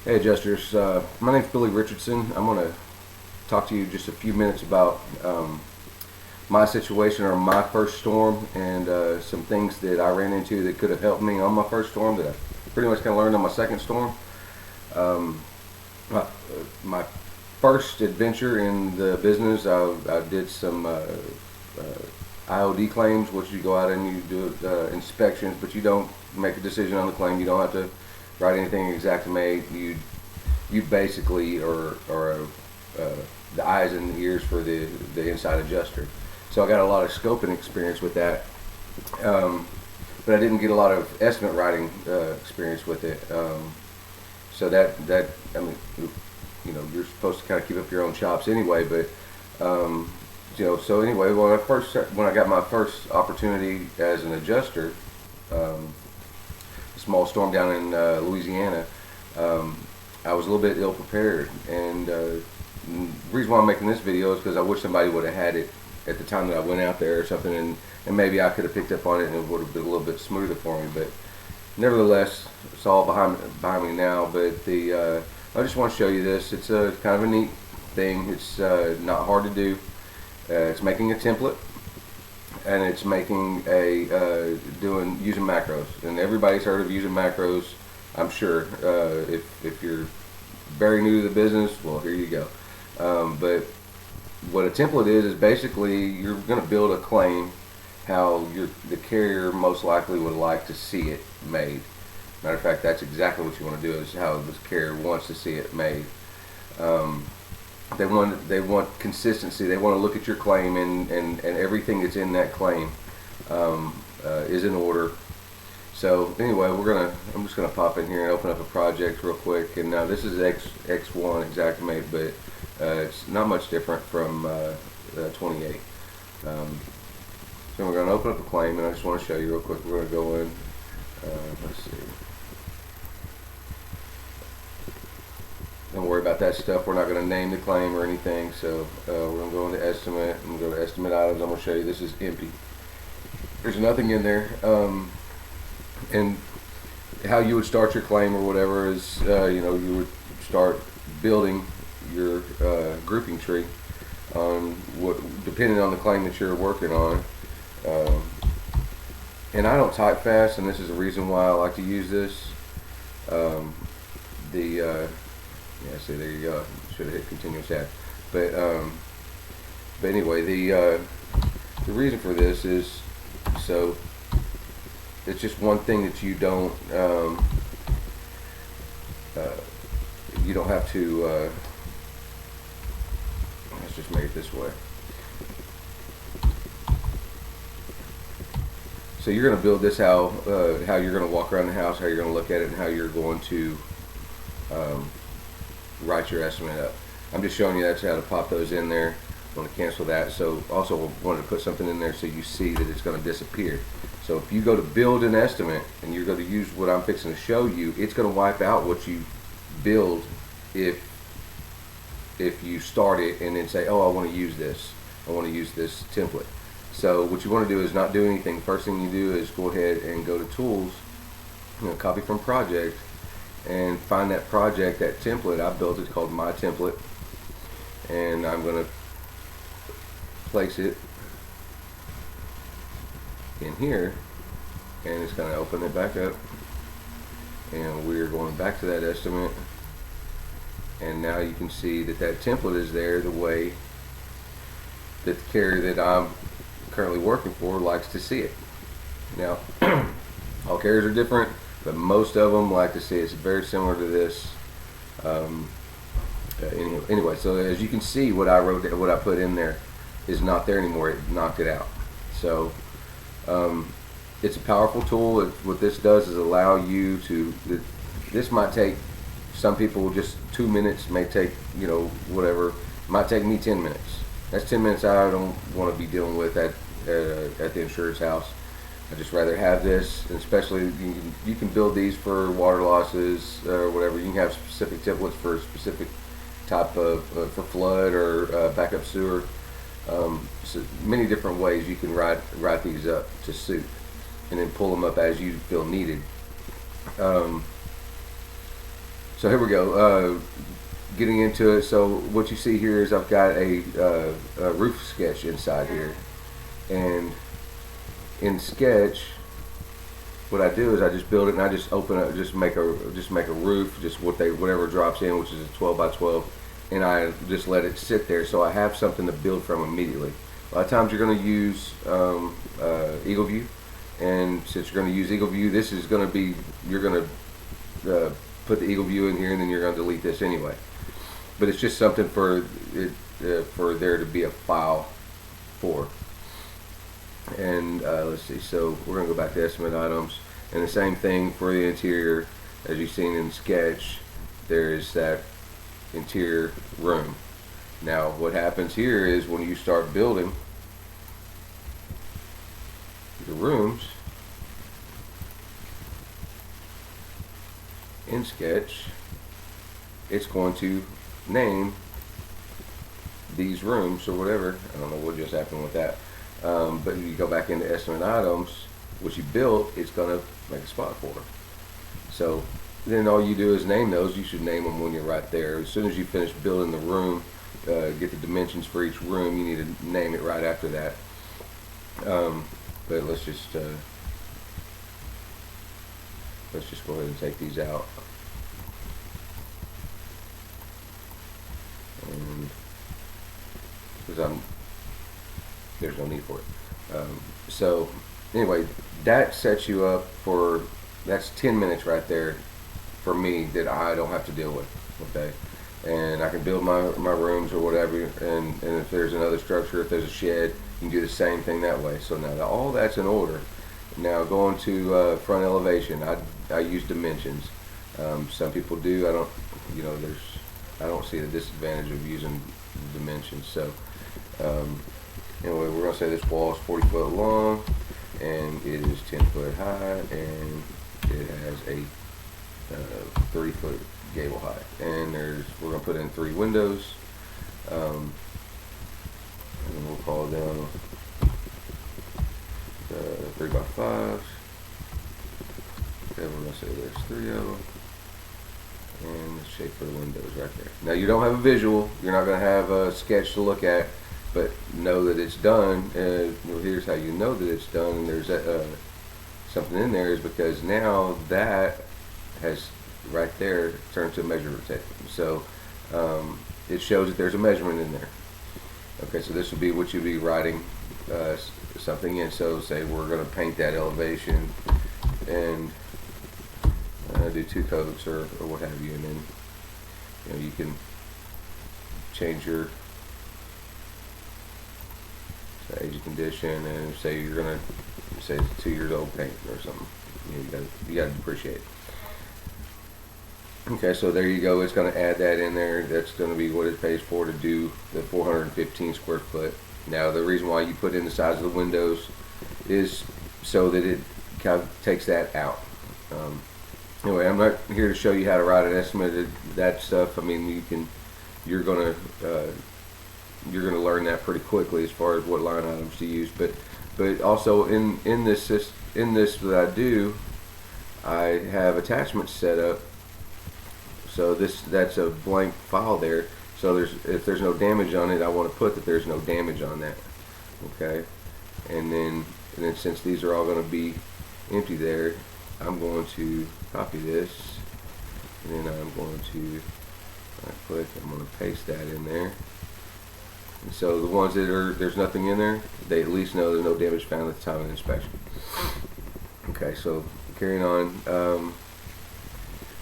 Hey adjusters, my name's Billy Richardson. I'm going to talk to you just a few minutes about my situation or my first storm and some things that I ran into that could have helped me on my first storm that I pretty much kind of learned on my second storm. Um, my first adventure in the business, I did some IOD claims, which you go out and you do inspections, but you don't make a decision on the claim. You don't have to write anything exactly made. You basically are the eyes and ears for the inside adjuster. So I got a lot of scoping experience with that, but I didn't get a lot of estimate writing experience with it. So that I mean, you're supposed to kind of keep up your own chops anyway. But so anyway, when I got my first opportunity as an adjuster, a small storm down in Louisiana. I was a little bit ill prepared, and the reason why I'm making this video is because I wish somebody would have had it at the time that I went out there or something, and maybe I could have picked up on it and it would have been a little bit smoother for me. But nevertheless, it's all behind me now. But I just want to show you this. It's a kind of a neat thing. It's not hard to do. It's making a template, and it's making using macros. And everybody's heard of using macros, I'm sure. If you're very new to the business, well, here you go. But what a template is basically you're going to build a claim how the carrier most likely would like to see it made. Matter of fact, that's exactly what you want to do, is how the carrier wants to see it made. They want consistency. They want to look at your claim, and everything that's in that claim is in order. So anyway, I'm just gonna pop in here and open up a project real quick. And now this is X1 Xactimate, but it's not much different from 28. So we're gonna open up a claim, and I just want to show you real quick. We're gonna go in. Let's see. Don't worry about that stuff. We're not going to name the claim or anything. So we're going to go into estimate. I'm going to go to estimate items. I'm going to show you this is empty. There's nothing in there. And how you would start your claim or whatever is, you would start building your grouping tree on depending on the claim that you're working on. And I don't type fast, and this is the reason why I like to use this. Yeah, see, there you go. Should have hit continuous tab. But anyway, the reason for this is so it's just one thing that you don't have to. Let's just make it this way. So you're going to build this how you're going to walk around the house, how you're going to look at it, and how you're going to write your estimate up. I'm just showing you that's how to pop those in there. I'm going to cancel that. So also wanted to put something in there so you see that it's going to disappear. So if you go to build an estimate and you're going to use what I'm fixing to show you, it's going to wipe out what you build if you start it and then say, oh, I want to use this. I want to use this template. So what you want to do is not do anything. First thing you do is go ahead and go to tools, copy from project, and find that project, that template I built. It's called My Template, and I'm going to place it in here, and it's going to open it back up, and we're going back to that estimate, and now you can see that template is there the way that the carrier that I'm currently working for likes to see it. Now all carriers are different, but most of them like to see it. It's very similar to this. Anyway, so as you can see, what I put in there is not there anymore. It knocked it out. So it's a powerful tool. What this does is allow you to. This might take some people just 2 minutes. May take whatever. It might take me 10 minutes. That's 10 minutes I don't want to be dealing with at the insurance house. I just rather have this, and especially you can build these for water losses or whatever. You can have specific templates for a specific type of for flood or backup sewer. So many different ways you can write these up to suit, and then pull them up as you feel needed. So here we go. Getting into it. So what you see here is I've got a roof sketch inside here, and in Sketch, what I do is I just build it and I just open it, just make a roof, just whatever drops in, which is a 12 by 12, and I just let it sit there so I have something to build from immediately. A lot of times you're going to use Eagle View, and since you're going to use Eagle View, this is going to be, you're going to put the Eagle View in here, and then you're going to delete this anyway. But it's just something for it, for there to be a file for. And let's see, so we're going to go back to estimate items, and the same thing for the interior. As you've seen in Sketch, there is that interior room. Now what happens here is when you start building the rooms in Sketch, it's going to name these rooms or whatever. I don't know what just happened with that. But if you go back into estimate items, what you built, it's going to make a spot for it. So then all you do is name those. You should name them when you're right there. As soon as you finish building the room, get the dimensions for each room, you need to name it right after that. But let's just go ahead and take these out. And because there's no need for it. So anyway, that sets you up for, that's 10 minutes right there for me that I don't have to deal with. Okay, and I can build my rooms or whatever, and if there's another structure, if there's a shed, you can do the same thing that way. So now all that's in order. Now going to front elevation, I use dimensions. Some people do. I don't. You know, I don't see the disadvantage of using dimensions. So anyway, we're gonna say this wall is 40 foot long, and it is 10 foot high, and it has a 30 foot gable height. And we're gonna put in 3 windows, and we'll call them 3 by 5s. Okay, we're gonna say there's 3 of them, and the shape for the windows right there. Now you don't have a visual, you're not gonna have a sketch to look at, but know that it's done. Well, here's how you know that it's done, and there's something in there, is because now that has right there turned to a measurement tape. So it shows that there's a measurement in there. Okay, so this would be what you'd be writing something in. So say we're going to paint that elevation and do 2 coats or what have you, and then you can change your age of condition, and say you're going to say it's 2 years old paint or something. You got to depreciate it. Okay, so there you go. It's going to add that in there. That's going to be what it pays for to do the 415 square foot. Now, the reason why you put in the size of the windows is so that it kind of takes that out. Anyway, I'm not here to show you how to write an estimate. That stuff, I mean, you're gonna learn that pretty quickly as far as what line items to use. But also in this that I do, I have attachments set up. So that's a blank file there. So if there's no damage on it, I want to put that there's no damage on that. Okay, and then since these are all going to be empty there, I'm going to copy this, and then I'm going to I'm going to paste that in there. And so the ones that there's nothing in there, they at least know there's no damage found at the time of inspection. Okay, so carrying on.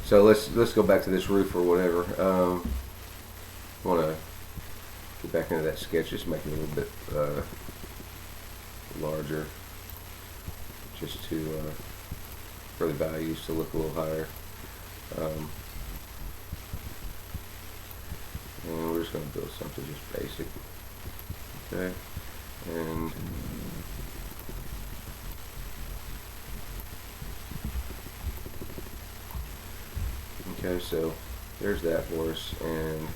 So let's go back to this roof or whatever. I want to get back into that sketch, just make it a little bit larger, just for the values to look a little higher. And we're just going to build something just basic. Okay, and okay, so there's that for us, and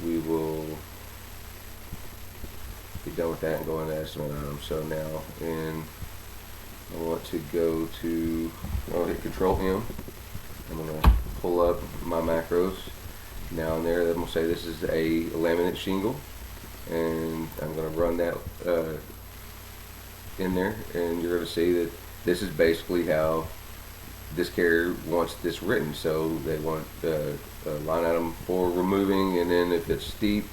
we will be done with that and go into estimate items. So now, I want to go to, I'll hit Control M. I'm going to pull up my macros now and there. I'm going to say this is a laminate shingle, and I'm going to run that in there, and you're going to see that this is basically how this carrier wants this written. So they want a line item for removing, and then if it's steep,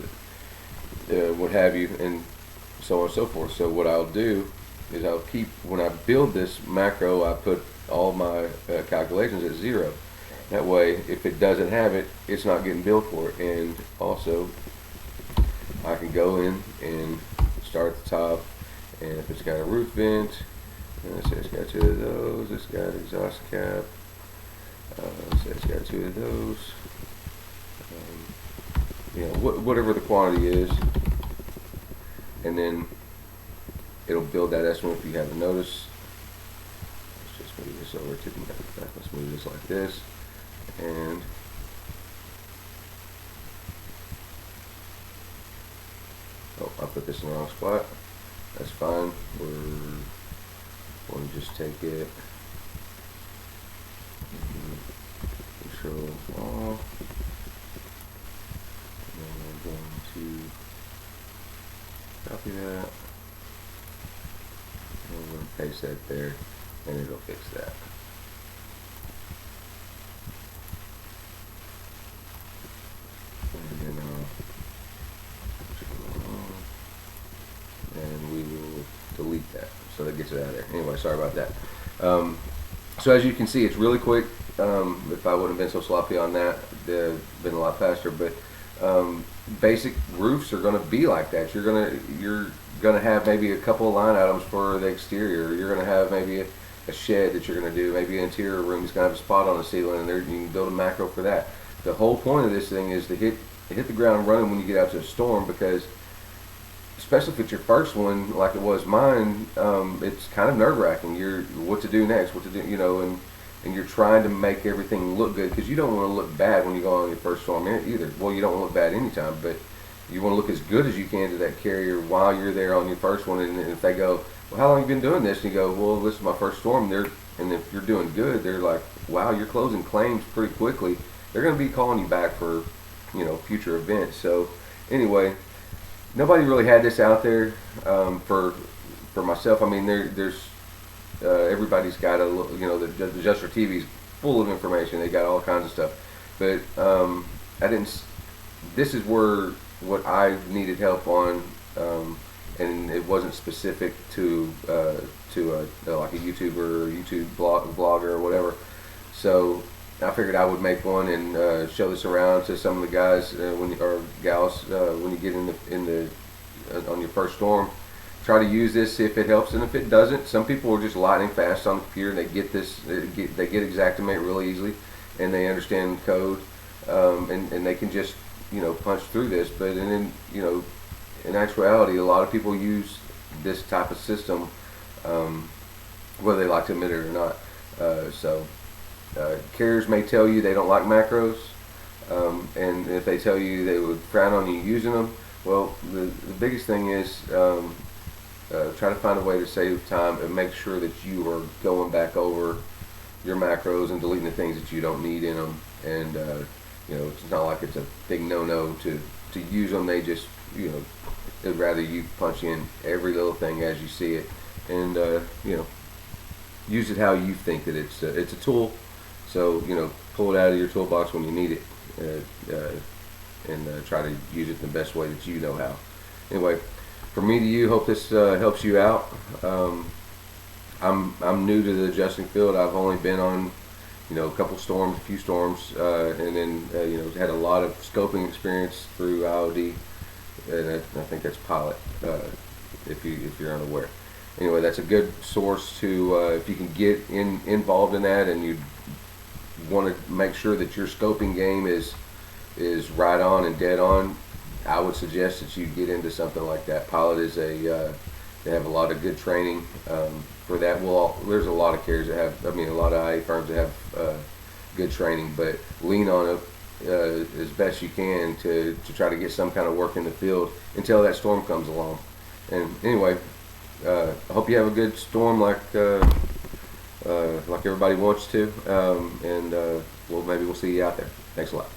what have you, and so on and so forth. So what I'll do is I'll keep, when I build this macro, I put all my calculations at 0. That way, if it doesn't have it, it's not getting billed for it. And also, I can go in and start at the top, and if it's got a roof vent, and say it's got 2 of those, it's got exhaust cap, say it's got 2 of those, you know, whatever the quantity is, and then it'll build that estimate if you haven't noticed. Let's just move this over to the back. Let's move this like this, and oh, I put this in the wrong spot. That's fine. We'll just take it, Control off, and then we're going to copy that, and we're going to paste that there, and it'll fix that. And then and we will delete that, so that gets it out of there. Anyway, sorry about that. So as you can see, it's really quick. If I wouldn't have been so sloppy on that, it'd have been a lot faster. But basic roofs are going to be like that. You're gonna have maybe a couple of line items for the exterior. You're going to have maybe a shed that you're going to do. Maybe an interior room is going to have a spot on the ceiling, and there you can build a macro for that. The whole point of this thing is to hit the ground running when you get out to a storm, because especially if it's your first one, like it was mine, it's kind of nerve-wracking. You're what to do next, what to do, you know, and you're trying to make everything look good, because you don't want to look bad when you go on your first storm either. Well, you don't want to look bad anytime, but you want to look as good as you can to that carrier while you're there on your first one. And if they go, well, how long have you been doing this? And you go, well, this is my first storm. And if you're doing good, they're like, wow, you're closing claims pretty quickly. They're going to be calling you back for, you know, future events. So anyway, nobody really had this out there for myself. I mean, there's everybody's got a, you know, the Adjuster TV's full of information. They got all kinds of stuff, but I didn't. This is where what I needed help on, and it wasn't specific to like a YouTuber or YouTube vlogger or whatever. So I figured I would make one and show this around to some of the guys or gals when you get in the on your first storm. Try to use this, see if it helps, and if it doesn't, some people are just lightning fast on the computer and they get this, they get Xactimate really easily, and they understand code, and they can just, you know, punch through this. But then, you know, in actuality, a lot of people use this type of system, whether they like to admit it or not. Carriers may tell you they don't like macros, and if they tell you they would frown on you using them, well, the biggest thing is try to find a way to save time and make sure that you are going back over your macros and deleting the things that you don't need in them. And you know, it's not like it's a big no-no to use them. They just, you know, they'd rather you punch in every little thing as you see it, and you know, use it how you think that it's a tool. So, you know, pull it out of your toolbox when you need it, and try to use it the best way that you know how. Anyway, from me to you, hope this helps you out. I'm new to the adjusting field. I've only been on, you know, a few storms, and then you know, had a lot of scoping experience through IOD, and I think that's Pilot, if you're unaware. Anyway, that's a good source to if you can get involved in that, and you want to make sure that your scoping game is right on and dead on. I would suggest that you get into something like that. Pilot is they have a lot of good training for that. Well, there's a lot of carriers that have, I mean, a lot of IA firms that have good training, but lean on it as best you can to try to get some kind of work in the field until that storm comes along. And anyway, I hope you have a good storm like everybody wants to, and well, maybe we'll see you out there. Thanks a lot.